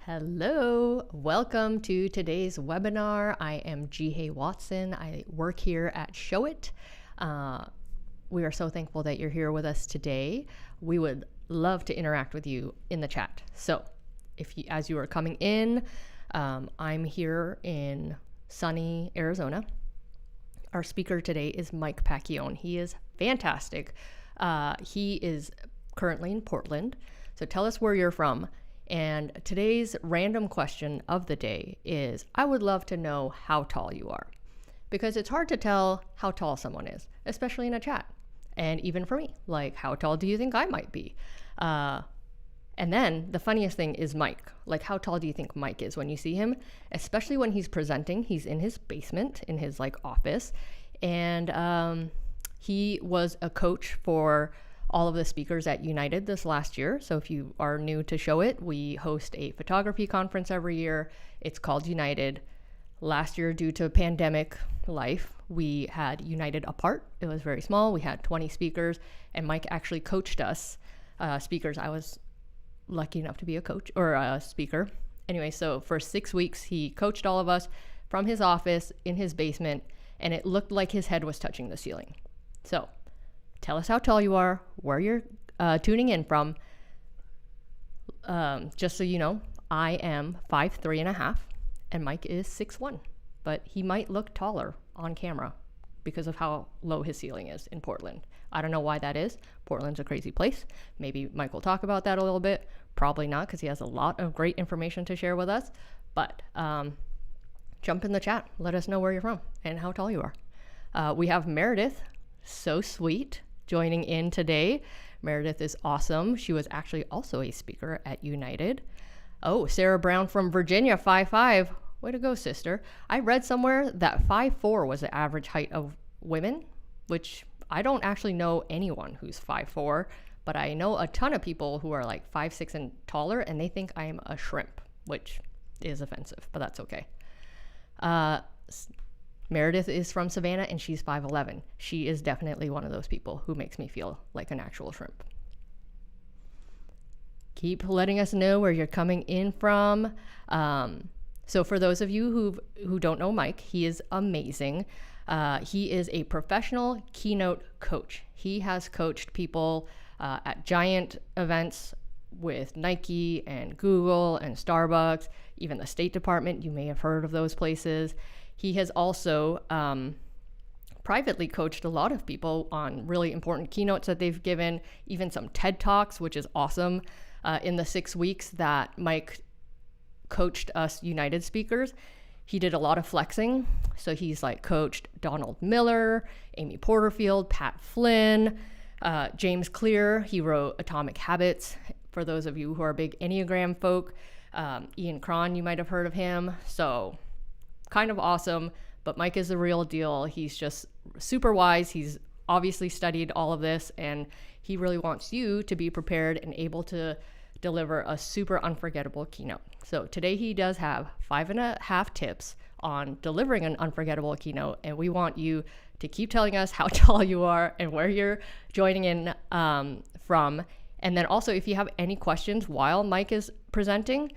Hello, welcome to today's webinar. I am Jihei Watson. I work here at Show It. We are so thankful that you're here with us today. We would love to interact with you in the chat. So as you are coming in, I'm here in sunny Arizona. Our speaker today is Mike Pacchione. He is fantastic. He is currently in Portland. So tell us where you're from. And today's random question of the day is, I would love to know how tall you are, because it's hard to tell how tall someone is, especially in a chat. And even for me, like, how tall do you think I might be? And then the funniest thing is Mike. Like, how tall do you think Mike is when you see him? Especially when he's presenting. He's in his basement, in his office. And he was a coach for all of the speakers at United this last year. So if you are new to Show It, we host a photography conference every year. It's called United. Last year, due to pandemic life, we had United apart. It was very small. We had 20 speakers, and Mike actually coached us speakers. I was lucky enough to be a coach or a speaker. Anyway, so for 6 weeks, he coached all of us from his office in his basement, and it looked like his head was touching the ceiling. So tell us how tall you are, where you're tuning in from. Just so you know, I am 5'3.5", and Mike is 6'1", but he might look taller on camera because of how low his ceiling is in Portland. I don't know why that is. Portland's a crazy place. Maybe Mike will talk about that a little bit. Probably not, because he has a lot of great information to share with us. But jump in the chat. Let us know where you're from and how tall you are. We have Meredith, so sweet, joining in today. Meredith is awesome. She was actually also a speaker at United. Oh, Sarah Brown from Virginia, 5'5". Way to go, sister. I read somewhere that 5'4" was the average height of women, which I don't actually know anyone who's 5'4", but I know a ton of people who are like 5'6" and taller, and they think I am a shrimp, which is offensive, but that's okay. Meredith is from Savannah, and she's 5'11". She is definitely one of those people who makes me feel like an actual shrimp. Keep letting us know where you're coming in from. So for those of you who don't know Mike, he is amazing. He is a professional keynote coach. He has coached people at giant events with Nike and Google and Starbucks, even the State Department. You may have heard of those places. He has also privately coached a lot of people on really important keynotes that they've given, even some TED Talks, which is awesome. In the 6 weeks that Mike coached us United speakers, he did a lot of flexing. So he's coached Donald Miller, Amy Porterfield, Pat Flynn, James Clear. He wrote Atomic Habits. For those of you who are big Enneagram folk, Ian Cron, you might have heard of him. So kind of awesome, but Mike is the real deal. He's just super wise. He's obviously studied all of this, and he really wants you to be prepared and able to deliver a super unforgettable keynote. So today he does have 5.5 tips on delivering an unforgettable keynote, and we want you to keep telling us how tall you are and where you're joining in from. And then also, if you have any questions while Mike is presenting,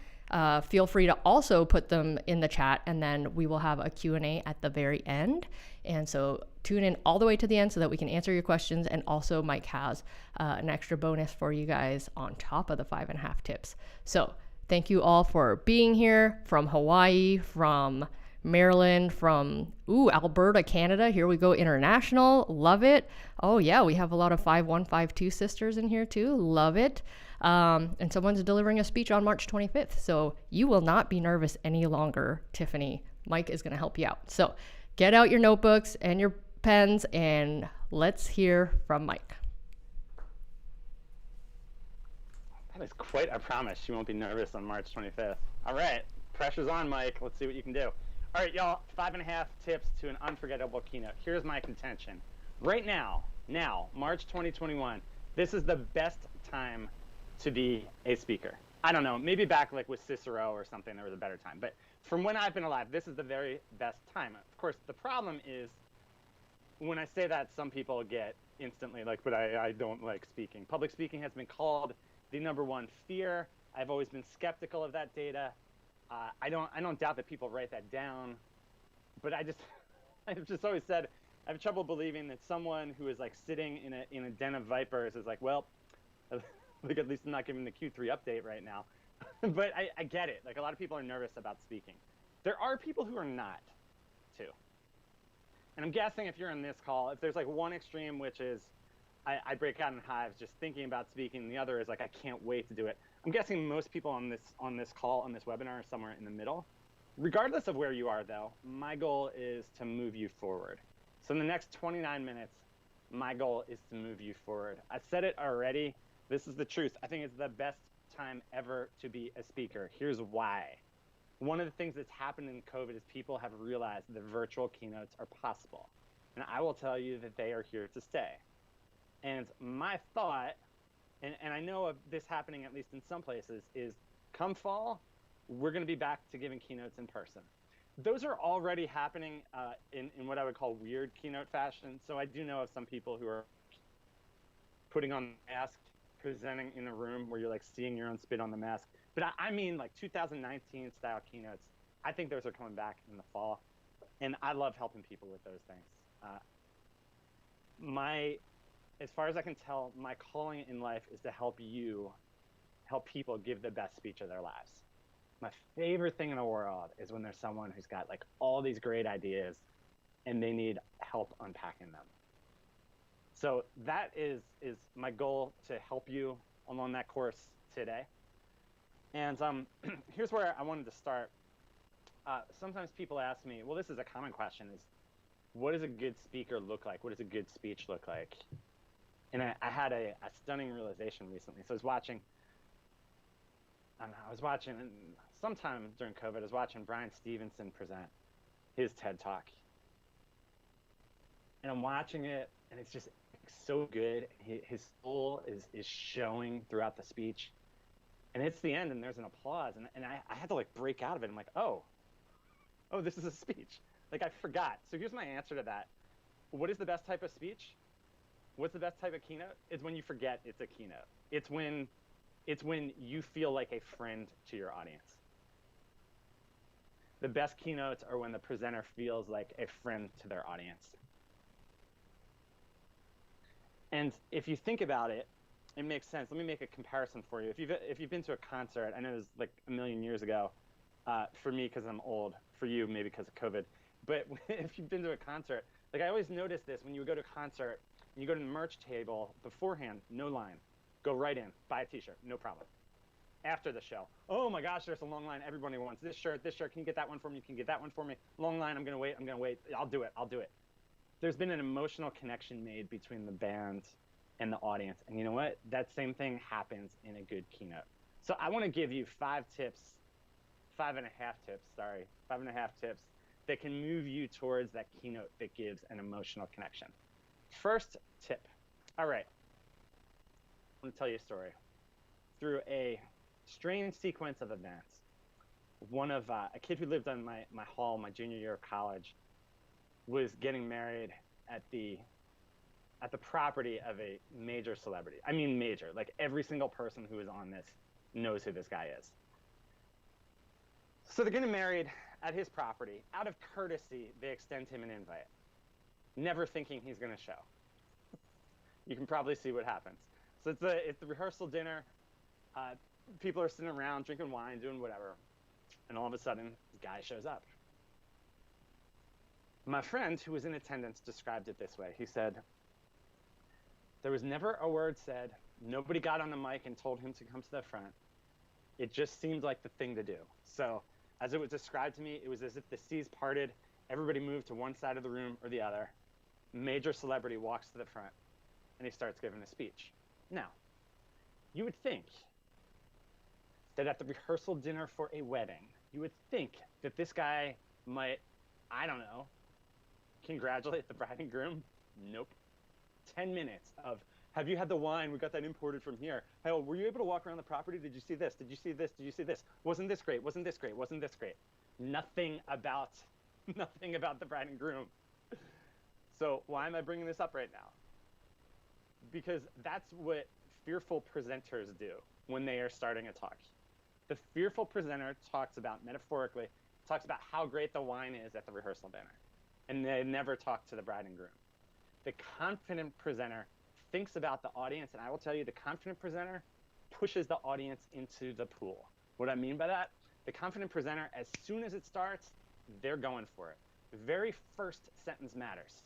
feel free to also put them in the chat, and then we will have a Q&A at the very end. And so tune in all the way to the end so that we can answer your questions. And also Mike has an extra bonus for you guys on top of the 5.5 tips. So thank you all for being here from Hawaii, from Maryland, from Alberta, Canada. Here we go, international. Love it. Oh yeah, we have a lot of 5'1", 5'2" sisters in here too. Love it. And someone's delivering a speech on March 25th. So you will not be nervous any longer, Tiffany. Mike is going to help you out. So get out your notebooks and your pens, and let's hear from Mike. That is quite a promise. You won't be nervous on March 25th. All right, pressure's on, Mike. Let's see what you can do. All right, y'all, 5.5 tips to an unforgettable keynote. Here's my contention. Right now, March 2021, this is the best time to be a speaker. I don't know, maybe back with Cicero or something, there was a better time. But from when I've been alive, this is the very best time. Of course, the problem is when I say that, some people get instantly but I don't like speaking. Public speaking has been called the #1 fear. I've always been skeptical of that data. I don't doubt that people write that down, but I've just always said I have trouble believing that someone who is like sitting in a den of vipers is like, well, like at least I'm not giving the Q3 update right now. But I get it. Like a lot of people are nervous about speaking. There are people who are not, too. And I'm guessing if you're in this call, if there's like one extreme, which is I break out in hives just thinking about speaking, and the other is like I can't wait to do it. I'm guessing most people on this call, on this webinar, are somewhere in the middle. Regardless of where you are, though, my goal is to move you forward. So in the next 29 minutes, my goal is to move you forward. I said it already. This is the truth. I think it's the best time ever to be a speaker. Here's why. One of the things that's happened in COVID is people have realized that virtual keynotes are possible. And I will tell you that they are here to stay. And my thought, and I know of this happening at least in some places, is come fall, we're going to be back to giving keynotes in person. Those are already happening in what I would call weird keynote fashion. So I do know of some people who are putting on the mask, presenting in a room where you're like seeing your own spit on the mask. But I mean like 2019 style keynotes. I think those are coming back in the fall. And I love helping people with those things. As far as I can tell, my calling in life is to help people give the best speech of their lives. My favorite thing in the world is when there's someone who's got like all these great ideas and they need help unpacking them. So that is my goal, to help you along that course today. And here's where I wanted to start. Sometimes people ask me, well, this is a common question, is what does a good speaker look like? What does a good speech look like? And I had a stunning realization recently. So I was watching sometime during COVID, I was watching Brian Stevenson present his TED Talk. And I'm watching it, and it's just so good. His soul is showing throughout the speech. And it's the end, and there's an applause. And I had to like break out of it. I'm like, oh, this is a speech. Like I forgot. So here's my answer to that. What is the best type of speech? What's the best type of keynote? It's when you forget it's a keynote. It's when you feel like a friend to your audience. The best keynotes are when the presenter feels like a friend to their audience. And if you think about it, it makes sense. Let me make a comparison for you. If you've been to a concert, I know it was like a million years ago, for me because I'm old, for you maybe because of COVID. But if you've been to a concert, like I always notice this when you go to a concert, and you go to the merch table beforehand, no line. Go right in, buy a t-shirt, no problem. After the show, oh my gosh, there's a long line. Everybody wants this shirt, can you get that one for me? Can you get that one for me? Long line, I'm gonna wait, I'll do it. There's been an emotional connection made between the band and the audience. And you know what? That same thing happens in a good keynote. So I wanna give you 5 and a half tips that can move you towards that keynote that gives an emotional connection. First tip. All right. I'm going to tell you a story. Through a strange sequence of events, a kid who lived on my hall my junior year of college was getting married at the property of a major celebrity. I mean major. Like every single person who is on this knows who this guy is. So they're getting married at his property. Out of courtesy, they extend him an invite, never thinking he's going to show. You can probably see what happens. So it's the rehearsal dinner. People are sitting around drinking wine, doing whatever. And all of a sudden, the guy shows up. My friend who was in attendance described it this way. He said, there was never a word said. Nobody got on the mic and told him to come to the front. It just seemed like the thing to do. So as it was described to me, it was as if the seas parted. Everybody moved to one side of the room or the other. Major celebrity walks to the front, and he starts giving a speech. Now, you would think that at the rehearsal dinner for a wedding, you would think that this guy might, I don't know, congratulate the bride and groom. Nope. 10 minutes of, have you had the wine? We got that imported from here. Hey, were you able to walk around the property? Did you see this? Did you see this? Did you see this? Wasn't this great? Wasn't this great? Wasn't this great? Nothing about the bride and groom. So why am I bringing this up right now? Because that's what fearful presenters do when they are starting a talk. The fearful presenter talks about, metaphorically, talks about how great the wine is at the rehearsal dinner. And they never talk to the bride and groom. The confident presenter thinks about the audience, and I will tell you, the confident presenter pushes the audience into the pool. What I mean by that, the confident presenter, as soon as it starts, they're going for it. The very first sentence matters.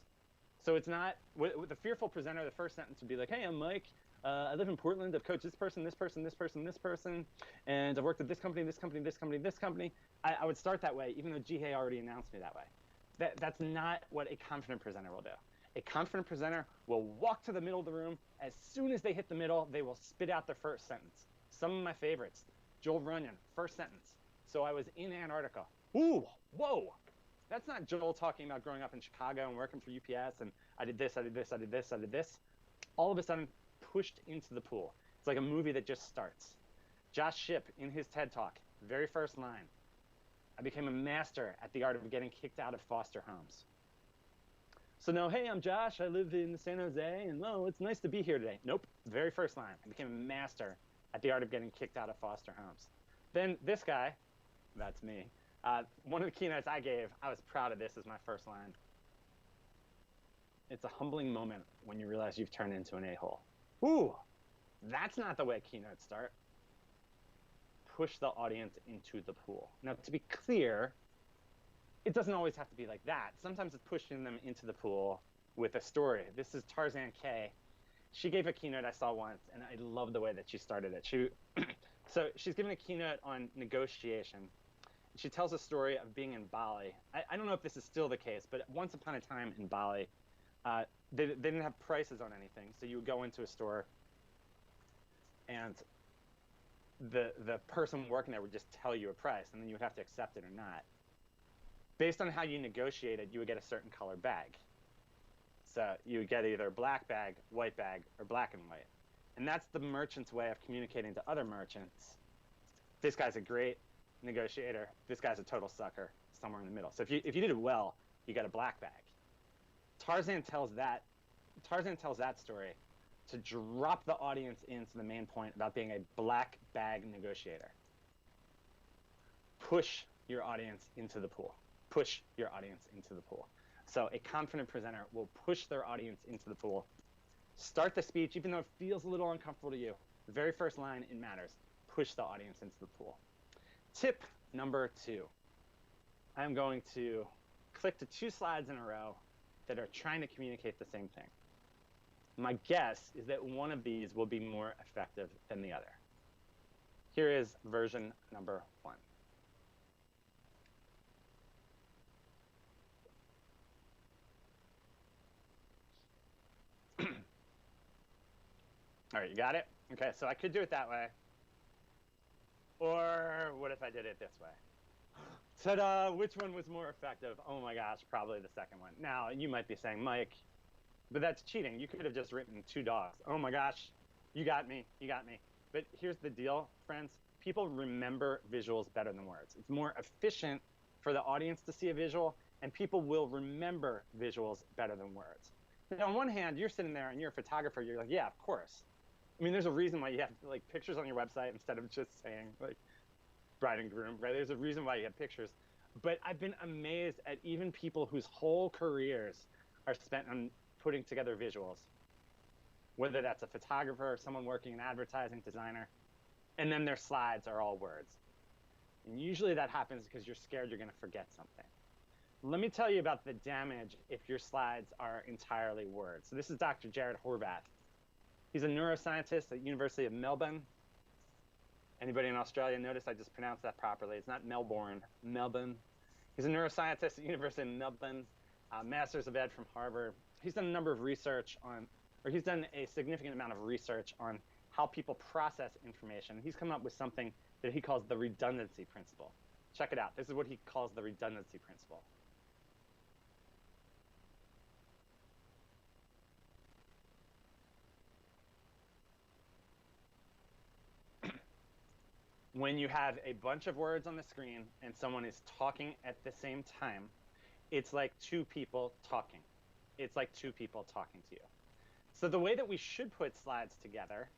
So it's not, with the fearful presenter, the first sentence would be like, hey, I'm Mike. I live in Portland. I've coached this person, this person, this person, this person, and I've worked at this company, this company, this company, this company. I would start that way, even though Jihei already announced me that way. That's not what a confident presenter will do. A confident presenter will walk to the middle of the room. As soon as they hit the middle, they will spit out their first sentence. Some of my favorites. Joel Runyon, first sentence. So I was in Antarctica. Ooh, whoa. That's not Joel talking about growing up in Chicago and working for UPS and I did this, I did this, I did this, I did this. All of a sudden, pushed into the pool. It's like a movie that just starts. Josh Shipp, in his TED Talk, very first line, I became a master at the art of getting kicked out of foster homes. So no, hey, I'm Josh. I live in San Jose, and oh, it's nice to be here today. Nope, very first line. I became a master at the art of getting kicked out of foster homes. Then this guy, that's me. One of the keynotes I gave, I was proud of this as my first line. It's a humbling moment when you realize you've turned into an a-hole. Ooh, that's not the way keynotes start. Push the audience into the pool. Now, to be clear, it doesn't always have to be like that. Sometimes it's pushing them into the pool with a story. This is Tarzan Kay. She gave a keynote I saw once, and I love the way that she started it. So she's giving a keynote on negotiation. She tells a story of being in Bali. I don't know if this is still the case, but once upon a time in Bali, they didn't have prices on anything. So you would go into a store, and the person working there would just tell you a price, and then you would have to accept it or not. Based on how you negotiated, you would get a certain color bag. So you would get either a black bag, white bag, or black and white. And that's the merchant's way of communicating to other merchants. This guy's a great negotiator. This guy's a total sucker, somewhere in the middle. So if you did it well, you got a black bag. Tarzan tells that story to drop the audience into the main point about being a black bag negotiator. Push your audience into the pool. Push your audience into the pool. So a confident presenter will push their audience into the pool. Start the speech, even though it feels a little uncomfortable to you. The very first line, it matters. Push the audience into the pool. Tip number 2. I'm going to click to 2 slides in a row that are trying to communicate the same thing. My guess is that one of these will be more effective than the other. Here is version number 1. All right, you got it? Okay, so I could do it that way. Or what if I did it this way? Ta-da, which one was more effective? Oh my gosh, probably the second one. Now, you might be saying, Mike, but that's cheating. You could have just written 2 dogs. Oh my gosh, you got me, you got me. But here's the deal, friends. People remember visuals better than words. It's more efficient for the audience to see a visual, and people will remember visuals better than words. Now, on one hand, you're sitting there and you're a photographer. You're like, yeah, of course. I mean, there's a reason why you have like pictures on your website instead of just saying like bride and groom, right? There's a reason why you have pictures. But I've been amazed at even people whose whole careers are spent on putting together visuals, whether that's a photographer or someone working in advertising, designer, and then their slides are all words. And usually that happens because you're scared you're going to forget something. Let me tell you about the damage if your slides are entirely words. So this is Dr. Jared Horvath. He's a neuroscientist at University of Melbourne. Anybody in Australia notice I just pronounced that properly? It's not Melbourne, Melbourne. He's a neuroscientist at University of Melbourne, Masters of Ed from Harvard. He's done a number of research on, or he's done a significant amount of research on how people process information. He's come up with something that he calls the redundancy principle. Check it out. This is what he calls the redundancy principle. When you have a bunch of words on the screen and someone is talking at the same time, it's like 2 people talking. It's like 2 people talking to you. So the way that we should put slides together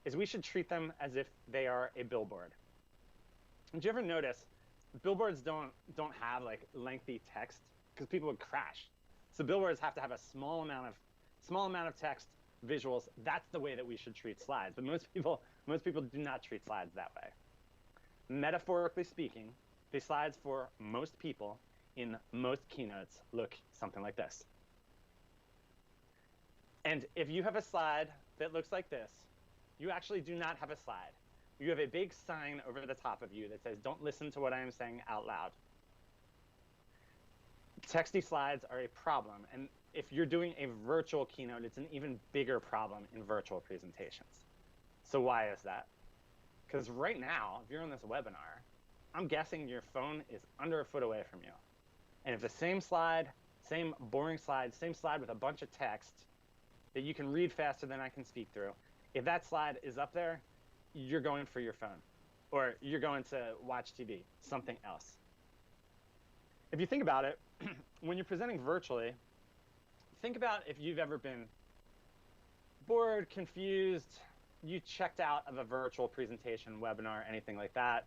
is we should treat them as if they are a billboard. Did you ever notice billboards don't have like lengthy text because people would crash? So billboards have to have a small amount of text, visuals. That's the way that we should treat slides. But most people do not treat slides that way. Metaphorically speaking, the slides for most people in most keynotes look something like this. And if you have a slide that looks like this, you actually do not have a slide. You have a big sign over the top of you that says, "Don't listen to what I am saying out loud." Texty slides are a problem. And if you're doing a virtual keynote, it's an even bigger problem in virtual presentations. So why is that? Because right now, if you're on this webinar, I'm guessing your phone is under a foot away from you. And if the same slide, same boring slide, same slide with a bunch of text that you can read faster than I can speak through, if that slide is up there, you're going for your phone, or you're going to watch TV, something else. If you think about it, when you're presenting virtually, think about if you've ever been bored, confused, you checked out of a virtual presentation, webinar, anything like that.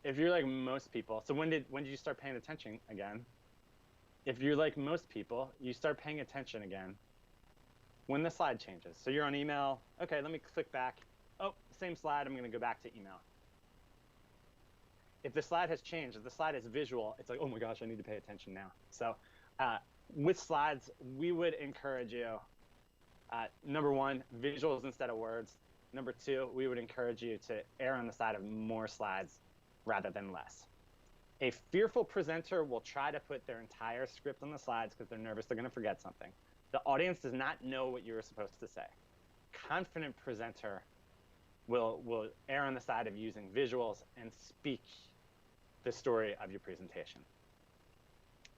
If you're like most people, so when did you start paying attention again? If you're like most people, you start paying attention again when the slide changes. So you're on email. Okay, let me click back. Oh, same slide. I'm going to go back to email. If the slide has changed, if the slide is visual, it's like, oh my gosh, I need to pay attention now. So with slides, we would encourage you, number one, visuals instead of words. Number two, we would encourage you to err on the side of more slides rather than less. A fearful presenter will try to put their entire script on the slides because they're nervous they're going to forget something. The audience does not know what you were supposed to say. Confident presenter will err on the side of using visuals and speak the story of your presentation.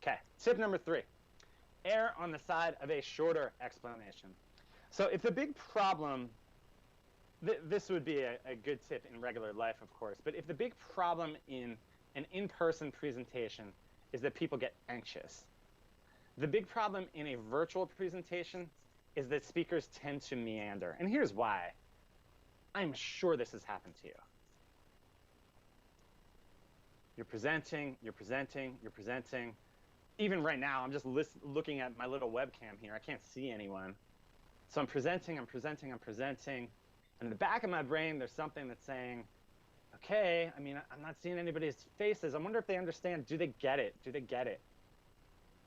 Okay, tip number 3, err on the side of a shorter explanation. So if the big problem, this would be a good tip in regular life, of course, but if the big problem in an in-person presentation is that people get anxious, the big problem in a virtual presentation is that speakers tend to meander. And here's why. I'm sure this has happened to you. You're presenting. Even right now, I'm just looking at my little webcam here. I can't see anyone. So I'm presenting. And in the back of my brain, there's something that's saying, okay, I mean, I'm not seeing anybody's faces. I wonder if they understand. Do they get it?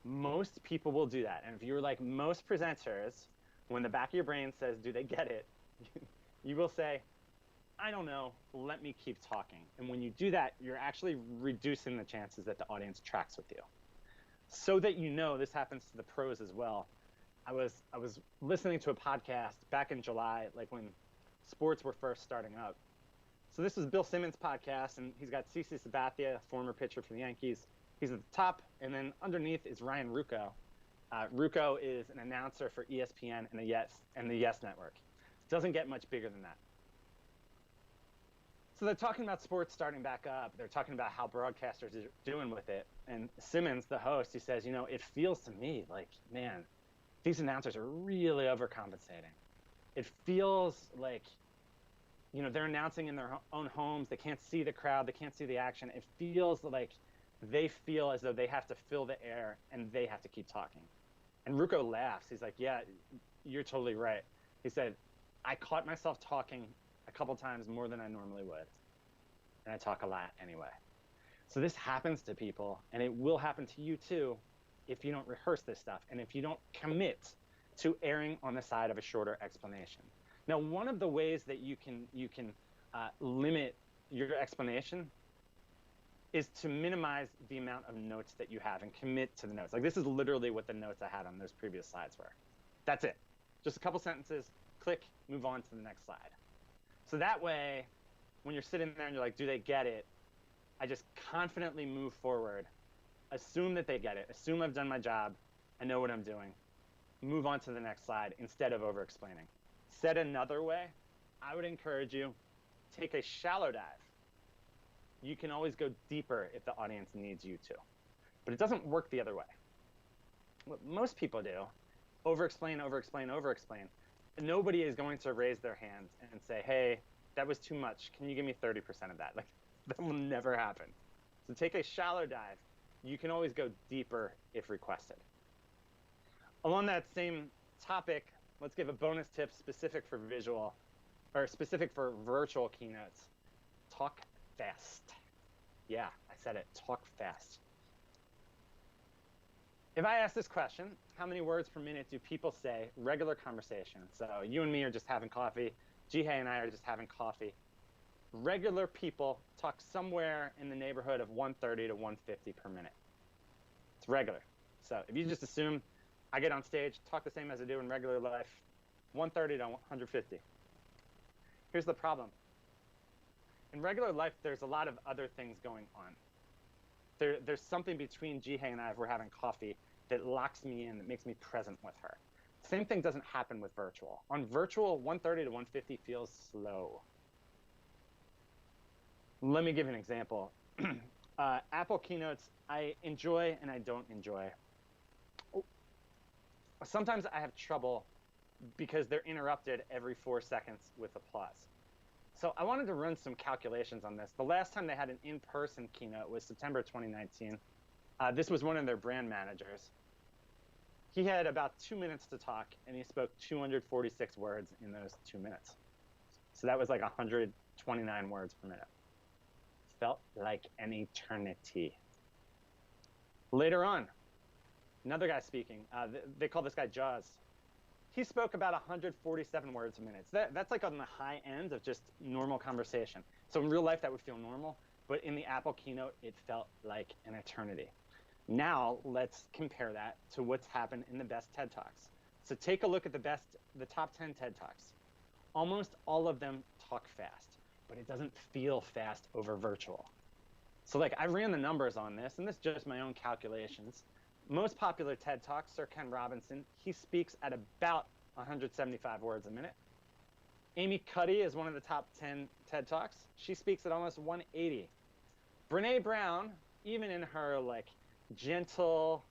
Most people will do that. And if you're like most presenters, when the back of your brain says, do they get it? You will say, I don't know, let me keep talking. And when you do that, you're actually reducing the chances that the audience tracks with you. So that you know, this happens to the pros as well. I was listening to a podcast back in July, like when sports were first starting up. So this was Bill Simmons' podcast, and he's got CeCe Sabathia, former pitcher for the Yankees. He's at the top, and then underneath is Ryan Ruocco. Ruocco is an announcer for ESPN and the Yes Network. It doesn't get much bigger than that. So they're talking about sports starting back up. They're talking about how broadcasters are doing with it. And Simmons, the host, he says, it feels to me like, man, these announcers are really overcompensating. It feels like, they're announcing in their own homes. They can't see the crowd. They can't see the action. It feels like they feel as though they have to fill the air and they have to keep talking. And Ruocco laughs. He's like, yeah, you're totally right. He said, I caught myself talking a couple times more than I normally would. And I talk a lot anyway. So this happens to people, and it will happen to you too if you don't rehearse this stuff and if you don't commit to erring on the side of a shorter explanation. Now, one of the ways that you can limit your explanation is to minimize the amount of notes that you have and commit to the notes. Like, this is literally what the notes I had on those previous slides were. That's it. Just a couple sentences, click, move on to the next slide. So that way, when you're sitting there and you're like, do they get it? I just confidently move forward, assume that they get it, assume I've done my job, I know what I'm doing, move on to the next slide instead of over-explaining. Said another way, I would encourage you, take a shallow dive. You can always go deeper if the audience needs you to. But it doesn't work the other way. What most people do, over-explain. Nobody is going to raise their hand and say, hey, that was too much. Can you give me 30% of that? Like, That will never happen. So take a shallow dive. You can always go deeper if requested. Along that same topic, let's give a bonus tip specific for visual, or specific for virtual keynotes. Talk fast. Yeah, I said it, talk fast. If I ask this question, how many words per minute do people say regular conversation? So you and me are just having coffee. Jihei and I are just having coffee. Regular people talk somewhere in the neighborhood of 130 to 150 per minute. It's regular. So if you just assume I get on stage, talk the same as I do in regular life, 130 to 150. Here's the problem. In regular life, there's a lot of other things going on. There's something between Jihei and I if we're having coffee that locks me in, that makes me present with her. Same thing doesn't happen with virtual. On virtual, 130 to 150 feels slow. Let me give you an example. Apple keynotes, I enjoy and I don't enjoy. Sometimes I have trouble because they're interrupted every 4 seconds with applause. So I wanted to run some calculations on this. The last time they had an in-person keynote was September 2019. This was one of their brand managers. He had about 2 minutes to talk, and he spoke 246 words in those 2 minutes. So that was like 129 words per minute. Felt like an eternity. Later on, another guy speaking. They call this guy Jaws. He spoke about 147 words a minute. So that's like on the high end of just normal conversation. So in real life, that would feel normal. But in the Apple keynote, it felt like an eternity. Now, let's compare that to what's happened in the best TED Talks. So take a look at the top 10 TED Talks. Almost all of them talk fast, but it doesn't feel fast over virtual. So like I ran the numbers on this, and this is just my own calculations. Most popular TED Talks, Sir Ken Robinson, he speaks at about 175 words a minute. Amy Cuddy is one of the top 10 TED Talks. She speaks at almost 180. Brene Brown, even in her like gentle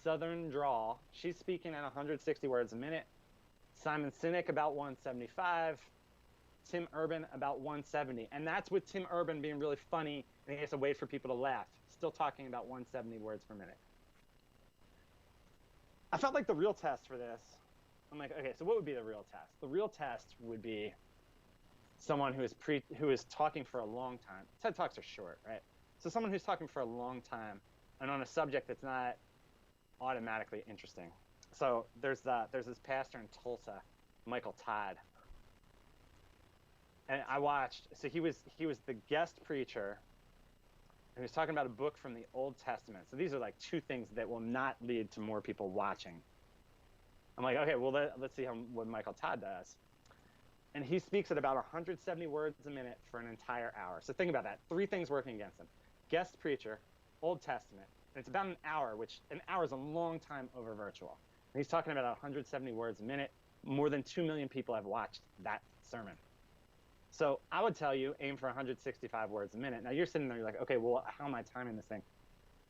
southern drawl, she's speaking at 160 words a minute. Simon Sinek about 175. Tim Urban about 170. And that's with Tim Urban being really funny and he has to wait for people to laugh. Still talking about 170 words per minute. I felt like the real test for this, I'm like, okay, so what would be the real test? The real test would be someone who is talking for a long time. TED Talks are short, right? So someone who's talking for a long time and on a subject that's not automatically interesting. So there's this pastor in Tulsa, Michael Todd. And I watched, so he was the guest preacher, and he was talking about a book from the Old Testament. So these are like two things that will not lead to more people watching. I'm like, okay, well, let's see what Michael Todd does. And he speaks at about 170 words a minute for an entire hour. So think about that. 3 things working against him. Guest preacher, Old Testament, and it's about an hour, which an hour is a long time over virtual. And he's talking about 170 words a minute. More than 2 million people have watched that sermon. So I would tell you, aim for 165 words a minute. Now you're sitting there, you're like, okay, well, how am I timing this thing?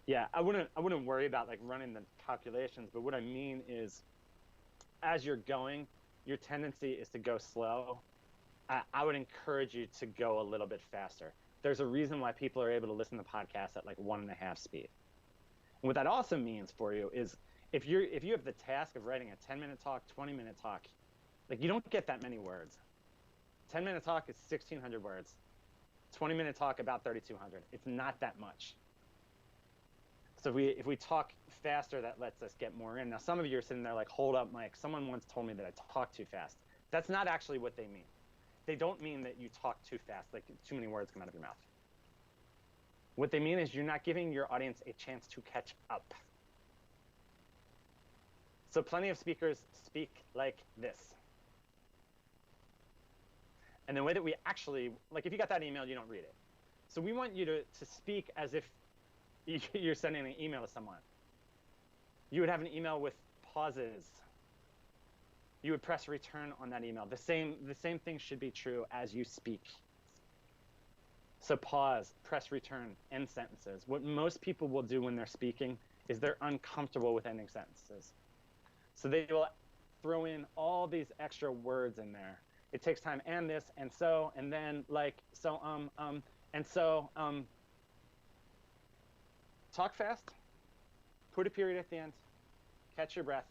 Yeah, I wouldn't worry about like running the calculations, but what I mean is, as you're going, your tendency is to go slow. I would encourage you to go a little bit faster. There's a reason why people are able to listen to podcasts at like 1.5 speed. And what that also means for you is if you have the task of writing a 10-minute talk, 20-minute talk, like you don't get that many words. 10-minute talk is 1,600 words. 20-minute talk about 3,200. It's not that much. So if we talk faster, that lets us get more in. Now, some of you are sitting there like, hold up, Mike. Someone once told me that I talk too fast. That's not actually what they mean. They don't mean that you talk too fast, like too many words come out of your mouth. What they mean is you're not giving your audience a chance to catch up. So plenty of speakers speak like this. And the way that we actually, like if you got that email, you don't read it. So we want you to speak as if you're sending an email to someone. You would have an email with pauses. You would press return on that email. The same thing should be true as you speak. So pause, press return, end sentences. What most people will do when they're speaking is they're uncomfortable with ending sentences. So they will throw in all these extra words in there. It takes time, and this, and so, and then, like, so, And so talk fast, put a period at the end, catch your breath,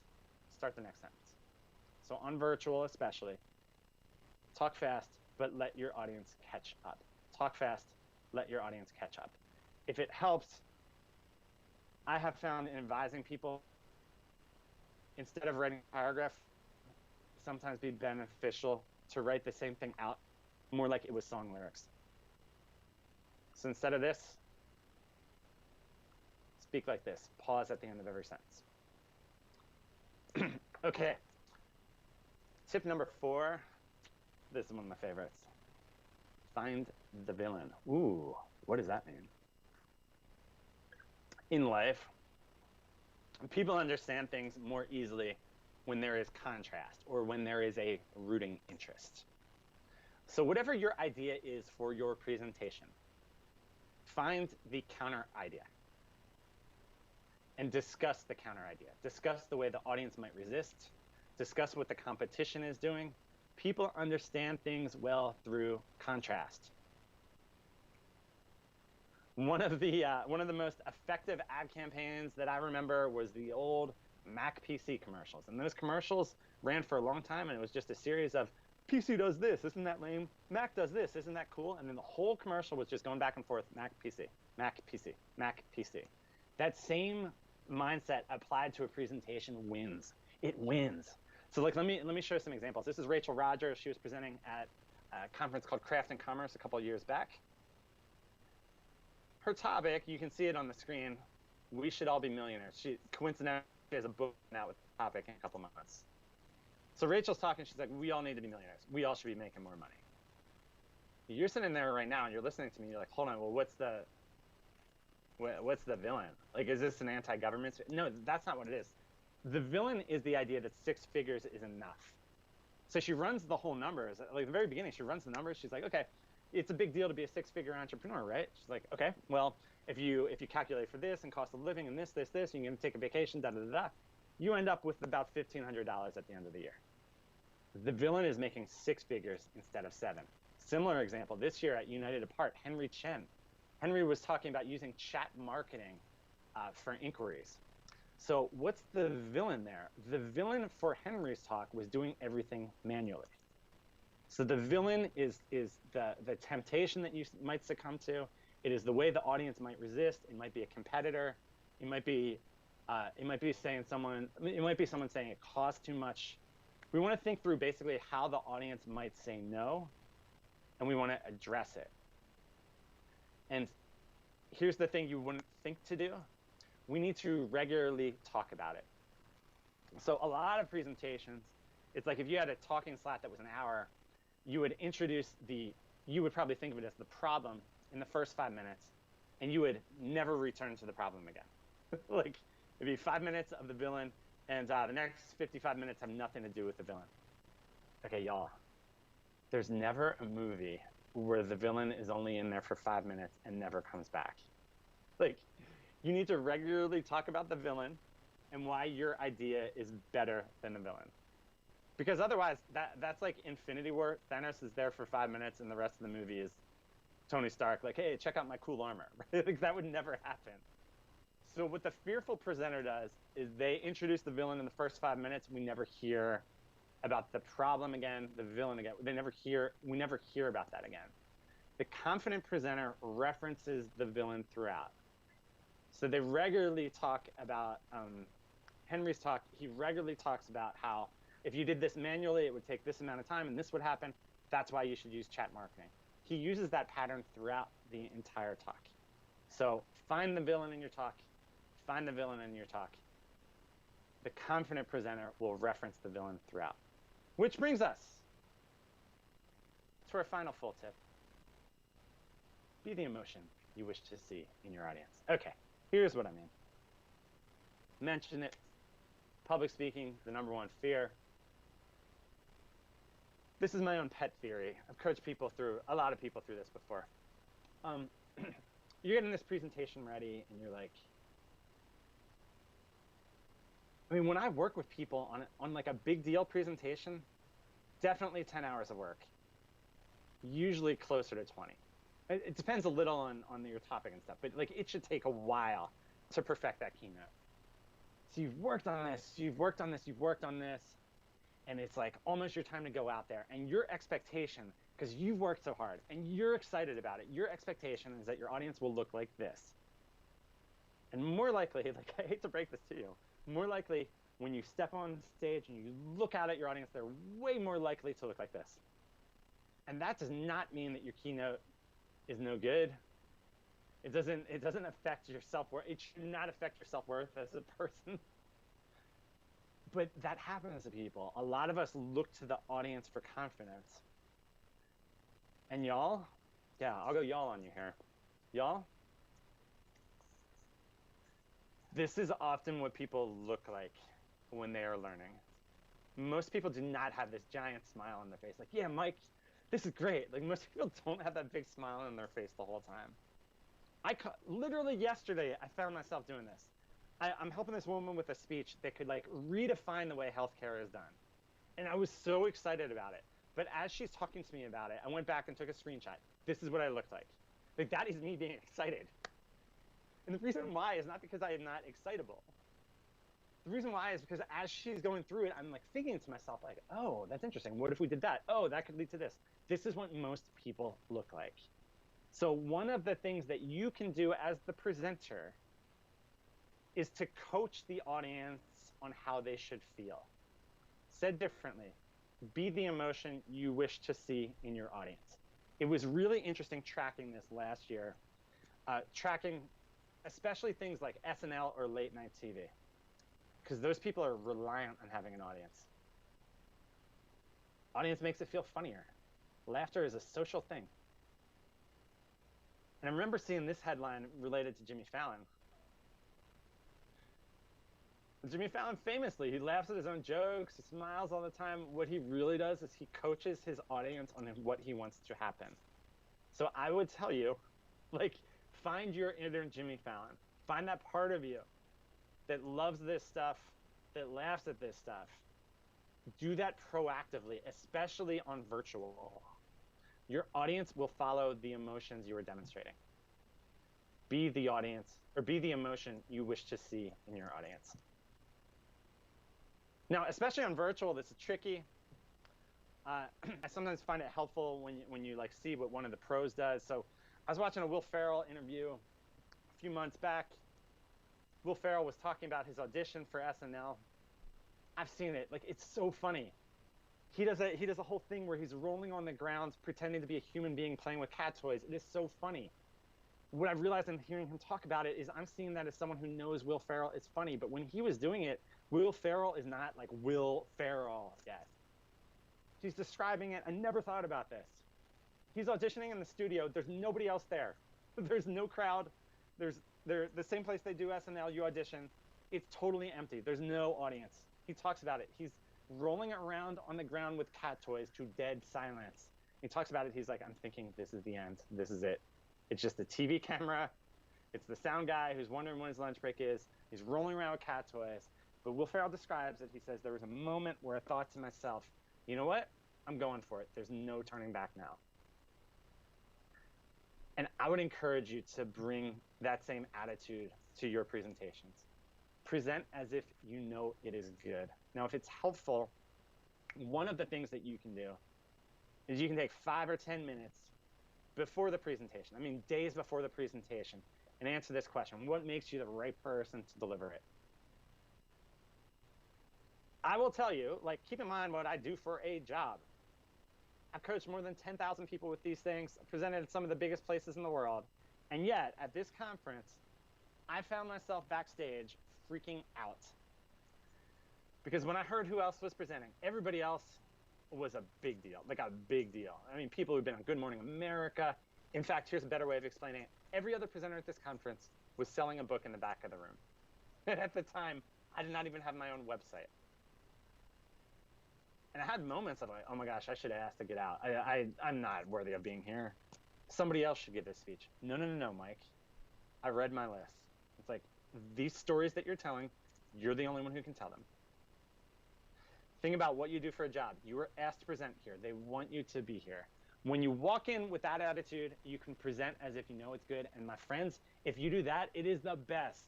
start the next sentence. So on virtual especially, talk fast, but let your audience catch up. Talk fast, let your audience catch up. If it helps, I have found in advising people, instead of writing a paragraph, sometimes be beneficial to write the same thing out more like it was song lyrics. So instead of this, speak like this. Pause at the end of every sentence. Okay. Tip number 4. This is one of my favorites. Find the villain. Ooh, what does that mean? In life, people understand things more easily when there is contrast or when there is a rooting interest. So whatever your idea is for your presentation, find the counter idea and discuss the counter idea. Discuss the way the audience might resist. Discuss what the competition is doing. People understand things well through contrast. One of the most effective ad campaigns that I remember was the old Mac PC commercials. And those commercials ran for a long time, and it was just a series of, PC does this, isn't that lame? Mac does this, isn't that cool? And then the whole commercial was just going back and forth, Mac PC, Mac PC, Mac PC. That same mindset applied to a presentation wins. It wins. So like, let me show you some examples. This is Rachel Rogers. She was presenting at a conference called Craft and Commerce a couple of years back. Her topic, you can see it on the screen, we should all be millionaires. She coincidentally has a book out with the topic in a couple months. So Rachel's talking, she's like, we all need to be millionaires. We all should be making more money. You're sitting there right now and you're listening to me, you're like, hold on, well, what's the villain? Like, is this an anti-government? No, that's not what it is. The villain is the idea that 6 figures is enough. So she runs the whole numbers. Like, at the very beginning, she runs the numbers. She's like, okay, it's a big deal to be a 6-figure entrepreneur, right? She's like, okay, well, if you calculate for this and cost of living and this, you're going to take a vacation, da-da-da-da, you end up with about $1,500 at the end of the year. The villain is making 6 figures instead of 7. Similar example, this year at United Apart, Henry Chen. Henry was talking about using chat marketing for inquiries. So what's the villain there? The villain for Henry's talk was doing everything manually. So the villain is the temptation that you might succumb to. It is the way the audience might resist. It might be a competitor. It might be someone saying it costs too much. We want to think through basically how the audience might say no, and we want to address it. And here's the thing you wouldn't think to do. We need to regularly talk about it. So a lot of presentations, it's like if you had a talking slot that was an hour, you would probably think of it as the problem in the first 5 minutes, and you would never return to the problem again. Like, it'd be 5 minutes of the villain, and the next 55 minutes have nothing to do with the villain. Okay, y'all, there's never a movie where the villain is only in there for 5 minutes and never comes back. Like, you need to regularly talk about the villain and why your idea is better than the villain. Because otherwise, that's like Infinity War. Thanos is there for 5 minutes, and the rest of the movie is Tony Stark, like, hey, check out my cool armor. Like, that would never happen. So what the fearful presenter does is they introduce the villain in the first 5 minutes. We never hear about the problem again, the villain again. We never hear about that again. The confident presenter references the villain throughout. So they regularly talk about, Henry's talk, he regularly talks about how if you did this manually, it would take this amount of time and this would happen. That's why you should use chat marketing. He uses that pattern throughout the entire talk. So find the villain in your talk. Find the villain in your talk. The confident presenter will reference the villain throughout. Which brings us to our final full tip. Be the emotion you wish to see in your audience. Okay, here's what I mean. Mention it. Public speaking, the #1 fear. This is my own pet theory. I've coached a lot of people through this before. You're getting this presentation ready and you're like, I mean, when I work with people on like a big deal presentation, definitely 10 hours of work, usually closer to 20. It depends a little on your topic and stuff, but like it should take a while to perfect that keynote. So you've worked on this, you've worked on this, you've worked on this, and it's like almost your time to go out there. And your expectation, because you've worked so hard and you're excited about it, your expectation is that your audience will look like this. And more likely, like I hate to break this to you, more likely when you step on stage and you look out at your audience, they're way more likely to look like this. And that does not mean that your keynote is no good. It doesn't affect your self-worth. It should not affect your self-worth as a person. But that happens to people. A lot of us look to the audience for confidence. And y'all, yeah, I'll go y'all on you here. Y'all, this is often what people look like when they are learning. Most people do not have this giant smile on their face. Like, yeah, Mike, this is great. Like, most people don't have that big smile on their face the whole time. Literally yesterday, I found myself doing this. I'm helping this woman with a speech that could like redefine the way healthcare is done. And I was so excited about it. But as she's talking to me about it, I went back and took a screenshot. This is what I looked like. Like, that is me being excited. And the reason why is not because I am not excitable. The reason why is because as she's going through it, I'm like thinking to myself like, oh, that's interesting. What if we did that? Oh, that could lead to this. This is what most people look like. So one of the things that you can do as the presenter is to coach the audience on how they should feel. Said differently, be the emotion you wish to see in your audience. It was really interesting tracking this last year, tracking especially things like SNL or late night TV, because those people are reliant on having an audience. Audience makes it feel funnier. Laughter is a social thing. And I remember seeing this headline related to Jimmy Fallon. Jimmy Fallon famously, he laughs at his own jokes, he smiles all the time. What he really does is he coaches his audience on what he wants to happen. So I would tell you, like, find your inner Jimmy Fallon. Find that part of you that loves this stuff, that laughs at this stuff. Do that proactively, especially on virtual. Your audience will follow the emotions you are demonstrating. Be the audience, or be the emotion you wish to see in your audience. Now, especially on virtual, this is tricky. I sometimes find it helpful when you like see what one of the pros does. So I was watching a Will Ferrell interview a few months back. Will Ferrell was talking about his audition for SNL. I've seen it. Like, it's so funny. He does a whole thing where he's rolling on the ground, pretending to be a human being playing with cat toys. It is so funny. What I've realized in hearing him talk about it is I'm seeing that as someone who knows Will Ferrell. It's funny, but when he was doing it, Will Ferrell is not like Will Ferrell yet. He's describing it. I never thought about this. He's auditioning in the studio. There's nobody else there. There's no crowd. They're the same place they do SNL. You audition. It's totally empty. There's no audience. He talks about it. He's rolling around on the ground with cat toys to dead silence. He talks about it. He's like, I'm thinking this is the end. This is it. It's just a TV camera. It's the sound guy who's wondering when his lunch break is. He's rolling around with cat toys. But Will Ferrell describes it. He says, there was a moment where I thought to myself, you know what? I'm going for it. There's no turning back now. And I would encourage you to bring that same attitude to your presentations. Present as if you know it is good. Now, if it's helpful, one of the things that you can do is you can take 5 or 10 minutes before the presentation, I mean days before the presentation, and answer this question. What makes you the right person to deliver it? I will tell you, like, keep in mind what I do for a job. I've coached more than 10,000 people with these things, presented at some of the biggest places in the world, and yet at this conference, I found myself backstage freaking out. Because when I heard who else was presenting, everybody else was a big deal, like a big deal. I mean, people who've been on Good Morning America. In fact, here's a better way of explaining it. Every other presenter at this conference was selling a book in the back of the room. And at the time, I did not even have my own website. And I had moments of like, oh my gosh, I should have asked to get out. I'm not worthy of being here. Somebody else should give this speech. No, Mike. I read my list. It's like, these stories that you're telling, you're the only one who can tell them. Think about what you do for a job. You were asked to present here. They want you to be here. When you walk in with that attitude, you can present as if you know it's good. And my friends, if you do that, it is the best.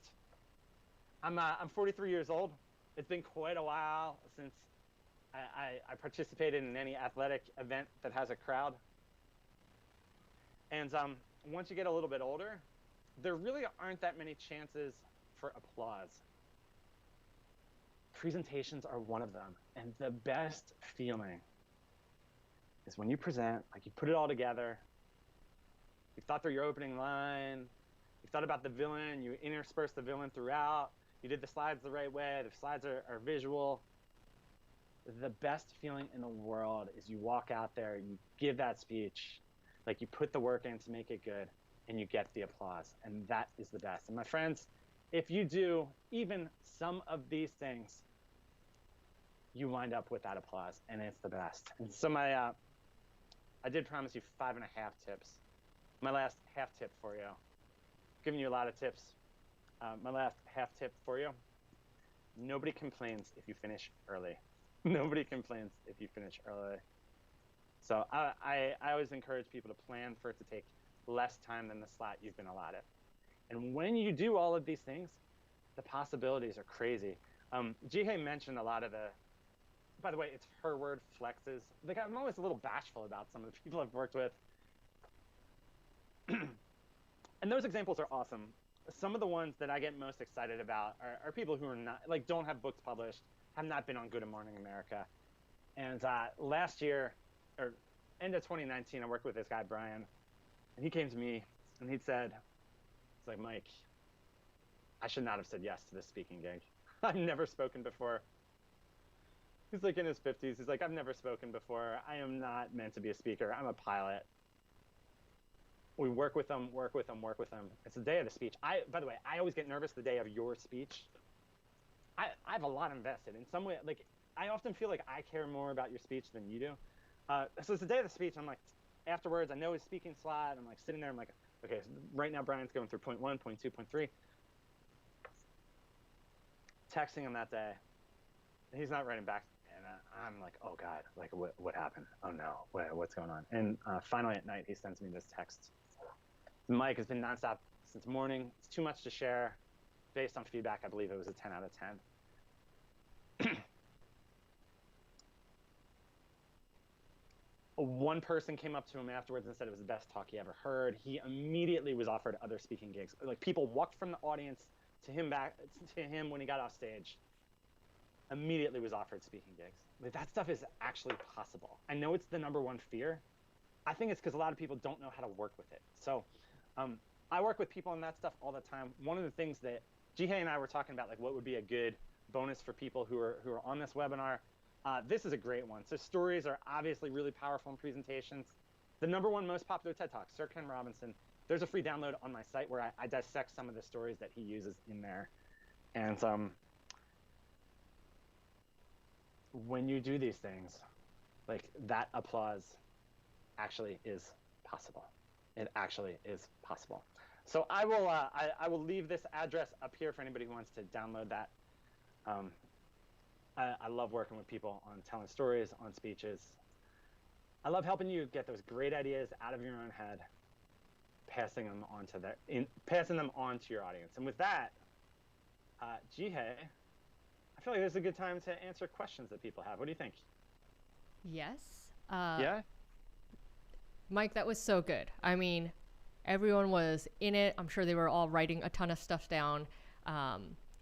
I'm 43 years old. It's been quite a while since I participated in any athletic event that has a crowd. And once you get a little bit older, there really aren't that many chances for applause. Presentations are one of them. And the best feeling is when you present, like you put it all together, you thought through your opening line, you thought about the villain, you intersperse the villain throughout, you did the slides the right way, the slides are visual. The best feeling in the world is you walk out there, you give that speech, like you put the work in to make it good, and you get the applause. And that is the best. And my friends, if you do even some of these things, you wind up with that applause, and it's the best. And so I did promise you 5.5 tips. My last half tip for you. I'm giving you a lot of tips. My last half tip for you. Nobody complains if you finish early. Nobody complains if you finish early. So I always encourage people to plan for it to take less time than the slot you've been allotted. And when you do all of these things, the possibilities are crazy. Jihei mentioned a lot of the, by the way, it's her word, flexes. Like, I'm always a little bashful about some of the people I've worked with. And those examples are awesome. Some of the ones that I get most excited about are people who are not, like, don't have books published, have not been on Good Morning America. And last year, or end of 2019, I worked with this guy, Brian, and he came to me and he said, it's like, Mike, I should not have said yes to this speaking gig. I've never spoken before. He's like in his 50s. He's like, I've never spoken before. I am not meant to be a speaker. I'm a pilot. We work with them. It's the day of the speech. By the way, I always get nervous the day of your speech. I have a lot invested. In some way, like, I often feel like I care more about your speech than you do. So it's the day of the speech. I'm like, afterwards, I know his speaking slide. I'm like sitting there. I'm like, okay, so right now Brian's going through point 1, point 2, point 3. Texting him that day. And he's not writing back. And I'm like, oh God, like what happened? Oh no, what's going on? And finally at night, he sends me this text. Mike has been nonstop since morning. It's too much to share. Based on feedback, I believe it was a 10 out of 10. One person came up to him afterwards and said it was the best talk he ever heard. He immediately was offered other speaking gigs. Like, people walked from the audience to him when he got off stage. Immediately was offered speaking gigs. Like, that stuff is actually possible. I know it's the #1 fear. I think it's because a lot of people don't know how to work with it. So I work with people on that stuff all the time. One of the things that Jihei and I were talking about, like, what would be a good bonus for people who are on this webinar. This is a great one. So stories are obviously really powerful in presentations. The #1 most popular TED Talk, Sir Ken Robinson. There's a free download on my site where I dissect some of the stories that he uses in there. And when you do these things, like, that applause actually is possible. It actually is possible. So I will leave this address up here for anybody who wants to download that. I love working with people on telling stories, on speeches. I love helping you get those great ideas out of your own head, passing them on to your audience. And with that, Jihei, I feel like this is a good time to answer questions that people have. What do you think? Yes. Yeah? Mike, that was so good. I mean, everyone was in it. I'm sure they were all writing a ton of stuff down.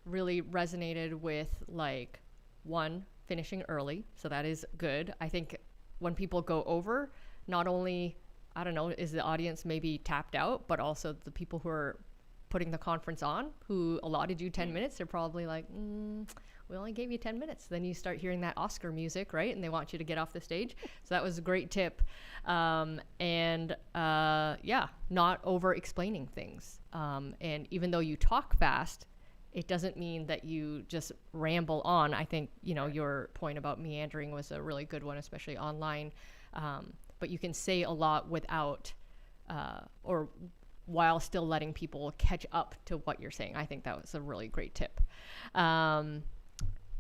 Really resonated with, like, one, finishing early. So that is good. I think when people go over, not only, I don't know, is the audience maybe tapped out, but also the people who are putting the conference on, who allotted you 10 minutes, they're probably like, we only gave you 10 minutes. Then you start hearing that Oscar music, right? And they want you to get off the stage. So that was a great tip. Yeah, not over explaining things. And even though you talk fast, it doesn't mean that you just ramble on. I think, you know, your point about meandering was a really good one, especially online. But you can say a lot without, or while still letting people catch up to what you're saying. I think that was a really great tip.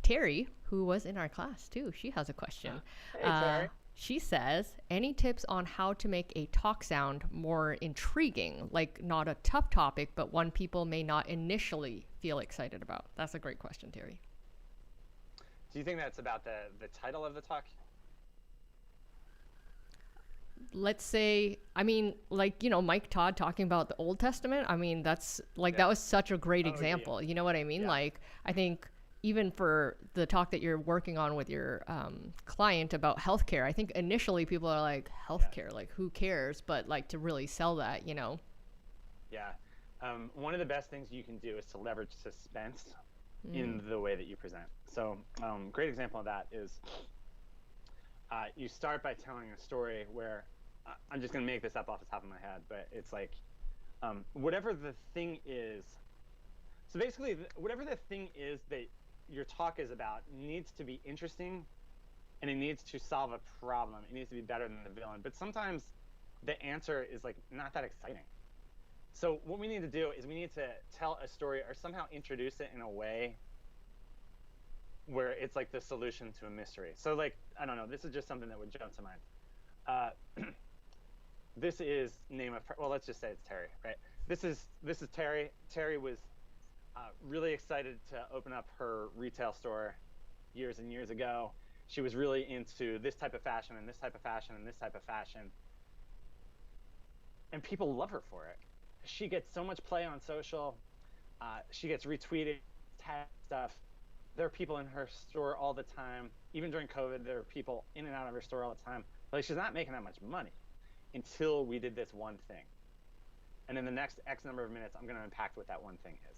Terry, who was in our class too, she has a question. Hey, Terry. She says, any tips on how to make a talk sound more intriguing, like not a tough topic, but one people may not initially feel excited about? That's a great question, Terry. Do you think that's about the title of the talk? Let's say, I mean, like, Mike Todd talking about the Old Testament. I mean, that's like, that was such a great example. Yeah. You know what I mean? Yeah. Like, I think even for the talk that you're working on with your client about healthcare, I think initially people are like, healthcare, like who cares? But like to really sell that, Yeah. One of the best things you can do is to leverage suspense in the way that you present. So great example of that is you start by telling a story where, I'm just going to make this up off the top of my head, but it's like, whatever the thing is, so basically whatever the thing is that your talk is about needs to be interesting, and it needs to solve a problem. It needs to be better than the villain. But sometimes the answer is like not that exciting. So what we need to do is we need to tell a story or somehow introduce it in a way where it's like the solution to a mystery. So like, I don't know, this is just something that would jump to mind. This is well, let's just say it's Terry, right? This is Terry. Terry was really excited to open up her retail store years and years ago. She was really into this type of fashion and this type of fashion and this type of fashion. And people love her for it. She gets so much play on social. She gets retweeted, tag stuff. There are people in her store all the time. Even during COVID, there are people in and out of her store all the time. Like, she's not making that much money until we did this one thing. And in the next X number of minutes, I'm going to unpack what that one thing is.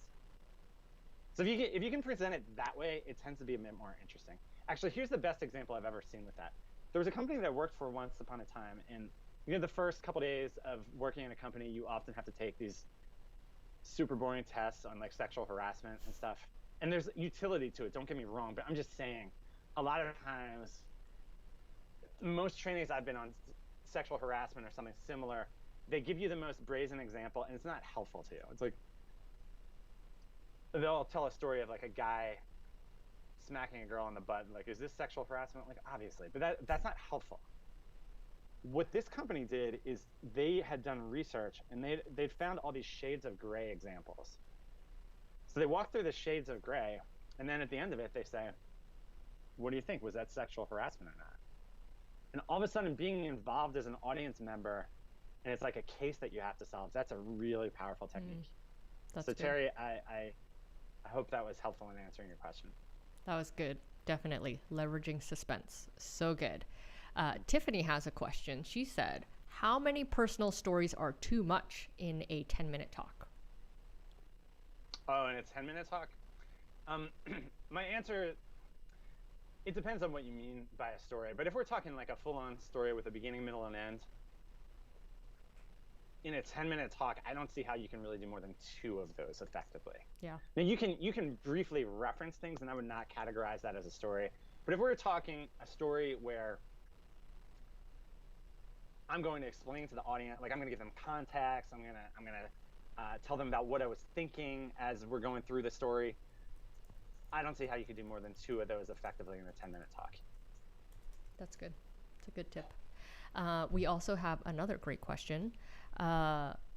So if you can present it that way, it tends to be a bit more interesting. Actually, here's the best example I've ever seen with that. There was a company that I worked for once upon a time, and the first couple days of working in a company, you often have to take these super boring tests on like sexual harassment and stuff. And there's utility to it, don't get me wrong, but I'm just saying, a lot of times, most trainings I've been on sexual harassment or something similar, they give you the most brazen example, and it's not helpful to you. It's like, they'll tell a story of like a guy smacking a girl on the butt. Like, is this sexual harassment? Like, obviously, but that's not helpful. What this company did is they had done research, and they'd found all these shades of gray examples. So they walk through the shades of gray, and then at the end of it, they say, what do you think? Was that sexual harassment or not? And all of a sudden, being involved as an audience member, and it's like a case that you have to solve, that's a really powerful technique. So good. Terry, I hope that was helpful in answering your question. That was good. Definitely. Leveraging suspense. So good. Tiffany has a question. She said, how many personal stories are too much in a 10-minute talk? Oh, in a 10-minute talk? My answer, it depends on what you mean by a story. But if we're talking like a full-on story with a beginning, middle, and end, in a 10-minute talk, I don't see how you can really do more than 2 of those effectively. Yeah. Now you can briefly reference things, and I would not categorize that as a story. But if we're talking a story where I'm going to explain to the audience, like I'm going to give them context, I'm gonna tell them about what I was thinking as we're going through the story, I don't see how you could do more than 2 of those effectively in a 10-minute talk. That's good. It's a good tip. We also have another great question.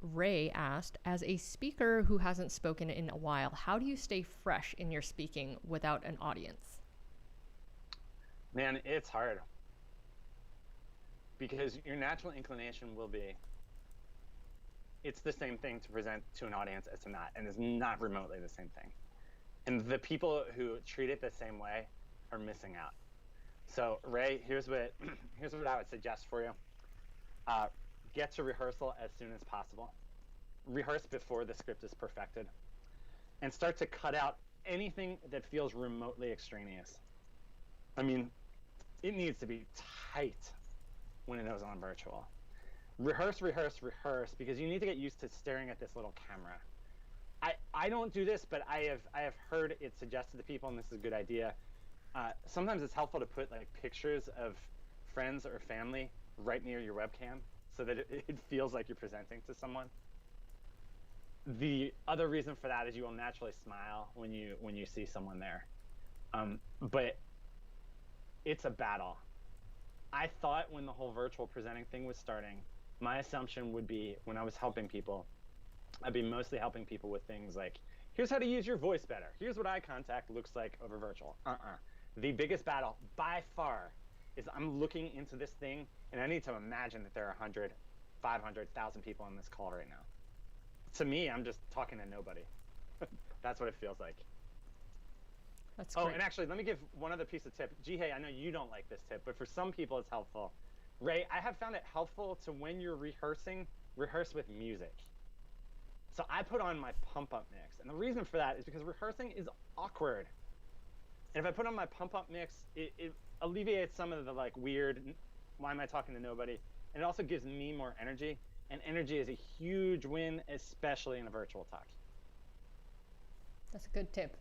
Ray asked, as a speaker who hasn't spoken in a while, how do you stay fresh in your speaking without an audience? Man, it's hard. Because your natural inclination will be, it's the same thing to present to an audience as to not, and it's not remotely the same thing. And the people who treat it the same way are missing out. So Ray, here's what I would suggest for you. Get to rehearsal as soon as possible. Rehearse before the script is perfected. And start to cut out anything that feels remotely extraneous. I mean, it needs to be tight when it goes on virtual. Rehearse, because you need to get used to staring at this little camera. I don't do this, but I have heard it suggested to people, and this is a good idea. Sometimes it's helpful to put like pictures of friends or family right near your webcam so that it feels like you're presenting to someone. The other reason for that is you will naturally smile when you see someone there. But it's a battle. I thought when the whole virtual presenting thing was starting, my assumption would be when I was helping people, I'd be mostly helping people with things like, here's how to use your voice better. Here's what eye contact looks like over virtual. The biggest battle by far is I'm looking into this thing and I need to imagine that there are 100, 500,000 people on this call right now. To me, I'm just talking to nobody. That's what it feels like. That's great. And actually, let me give one other piece of tip. Jihei, I know you don't like this tip, but for some people it's helpful. Ray, I have found it helpful to, when you're rehearsing, rehearse with music. So I put on my pump-up mix. And the reason for that is because rehearsing is awkward. And if I put on my pump-up mix, it alleviates some of the like weird, why am I talking to nobody? And it also gives me more energy. And energy is a huge win, especially in a virtual talk. That's a good tip.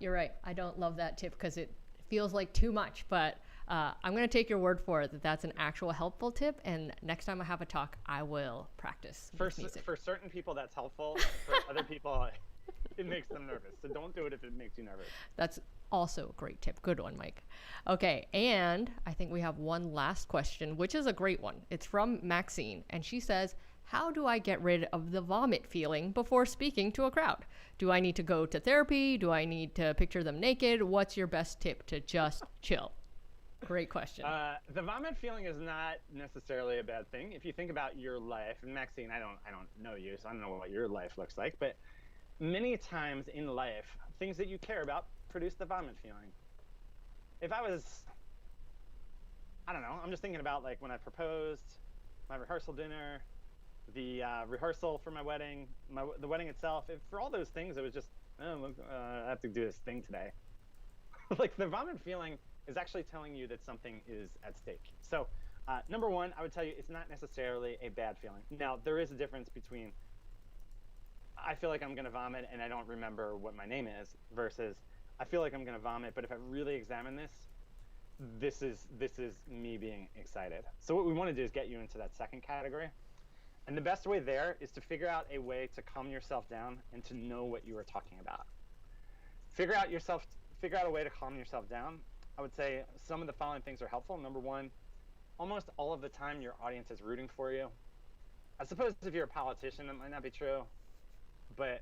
You're right. I don't love that tip because it feels like too much, but I'm going to take your word for it that that's an actual helpful tip. And next time I have a talk, I will practice with music. For certain people, that's helpful. For other people, it makes them nervous. So don't do it if it makes you nervous. That's also a great tip. Good one, Mike. Okay, and I think we have one last question, which is a great one. It's from Maxine, and she says, how do I get rid of the vomit feeling before speaking to a crowd? Do I need to go to therapy? Do I need to picture them naked? What's your best tip to just chill? Great question. The vomit feeling is not necessarily a bad thing. If you think about your life, and Maxine, I don't know you, so I don't know what your life looks like, but many times in life, things that you care about produce the vomit feeling. If I was, I don't know, I'm just thinking about like when I proposed, my rehearsal dinner, the rehearsal for my wedding, the wedding itself. For all those things, it was just, oh, look, I have to do this thing today. Like the vomit feeling is actually telling you that something is at stake. So number one, I would tell you it's not necessarily a bad feeling. Now, there is a difference between I feel like I'm going to vomit and I don't remember what my name is versus I feel like I'm going to vomit, but if I really examine this is me being excited. So what we want to do is get you into that second category. And the best way there is to figure out a way to calm yourself down and to know what you are talking about. Figure out a way to calm yourself down. I would say some of the following things are helpful. Number one, almost all of the time your audience is rooting for you. I suppose if you're a politician, it might not be true, but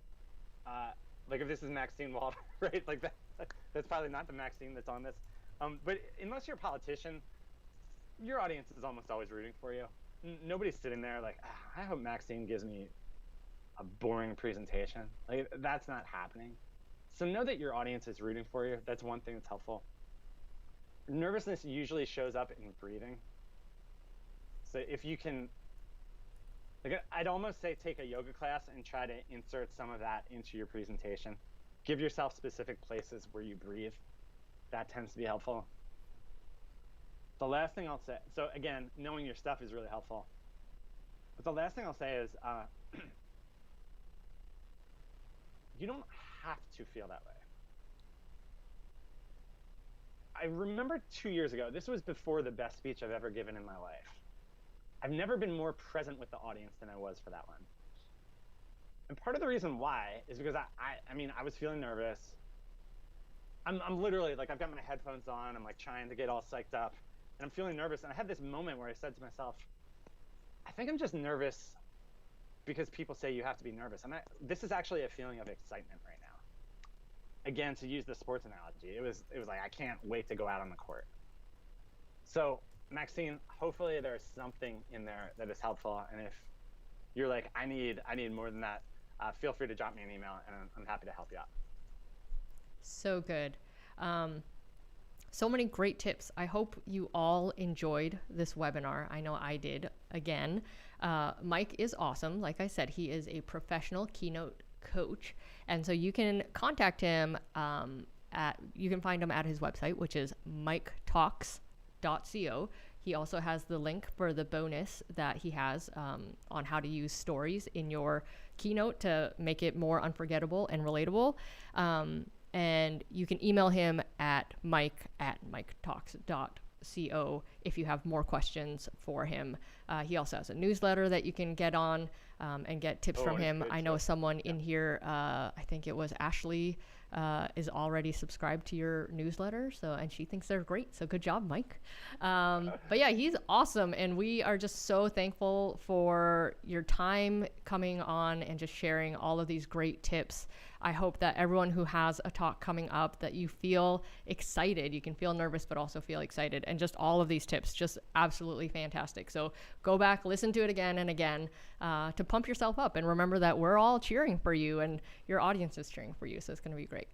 like if this is Maxine Wald, right? Like that's probably not the Maxine that's on this. But unless you're a politician, your audience is almost always rooting for you. Nobody's sitting there like, I hope Maxine gives me a boring presentation. Like that's not happening. So know that your audience is rooting for you. That's one thing that's helpful. Nervousness usually shows up in breathing. So if you can, like I'd almost say take a yoga class and try to insert some of that into your presentation. Give yourself specific places where you breathe. That tends to be helpful. The last thing I'll say, so again, knowing your stuff is really helpful. But the last thing I'll say is, you don't have to feel that way. I remember 2 years ago, this was before the best speech I've ever given in my life. I've never been more present with the audience than I was for that one. And part of the reason why is because I mean, I was feeling nervous. I'm literally like, I've got my headphones on, I'm like trying to get all psyched up, and I'm feeling nervous. And I had this moment where I said to myself, I think I'm just nervous because people say you have to be nervous. And this is actually a feeling of excitement right now. Again, to use the sports analogy, it was like, I can't wait to go out on the court. So Maxine, hopefully there's something in there that is helpful. And if you're like, I need more than that, feel free to drop me an email and I'm happy to help you out. So good. So many great tips. I hope you all enjoyed this webinar. I know I did. Again, Mike is awesome. Like I said, he is a professional keynote coach. And so you can contact him you can find him at his website, which is miketalks.co. He also has the link for the bonus that he has on how to use stories in your keynote to make it more unforgettable and relatable. And you can email him at mike@miketalks.co if you have more questions for him. He also has a newsletter that you can get on and get tips from him. I know someone in here, I think it was Ashley is already subscribed to your newsletter. So, and she thinks they're great. So good job, Mike. But yeah, he's awesome. And we are just so thankful for your time coming on and just sharing all of these great tips. I hope that everyone who has a talk coming up, that you feel excited. You can feel nervous, but also feel excited. And just all of these tips, just absolutely fantastic. So go back, listen to it again and again to pump yourself up. And remember that we're all cheering for you and your audience is cheering for you. So it's going to be great.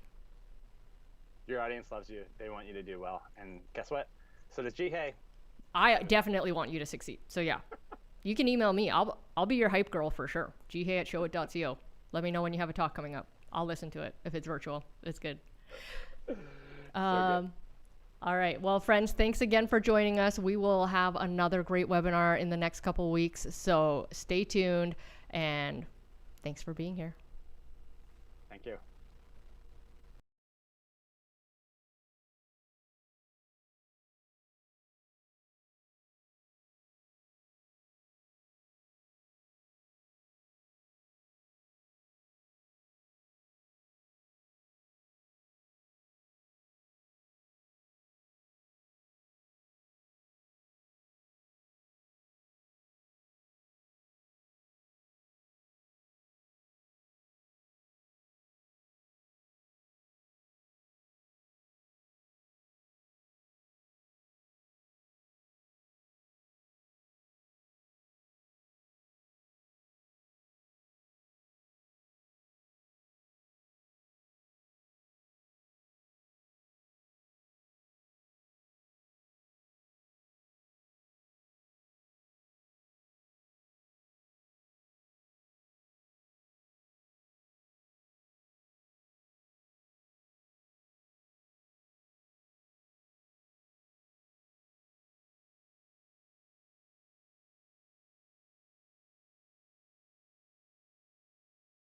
Your audience loves you. They want you to do well. And guess what? So does Jihei. I definitely want you to succeed. So yeah, you can email me. I'll be your hype girl for sure. Jihei@showit.co. Let me know when you have a talk coming up. I'll listen to it if it's virtual. It's good. All right. Well, friends, thanks again for joining us. We will have another great webinar in the next couple weeks. So stay tuned and thanks for being here. Thank you.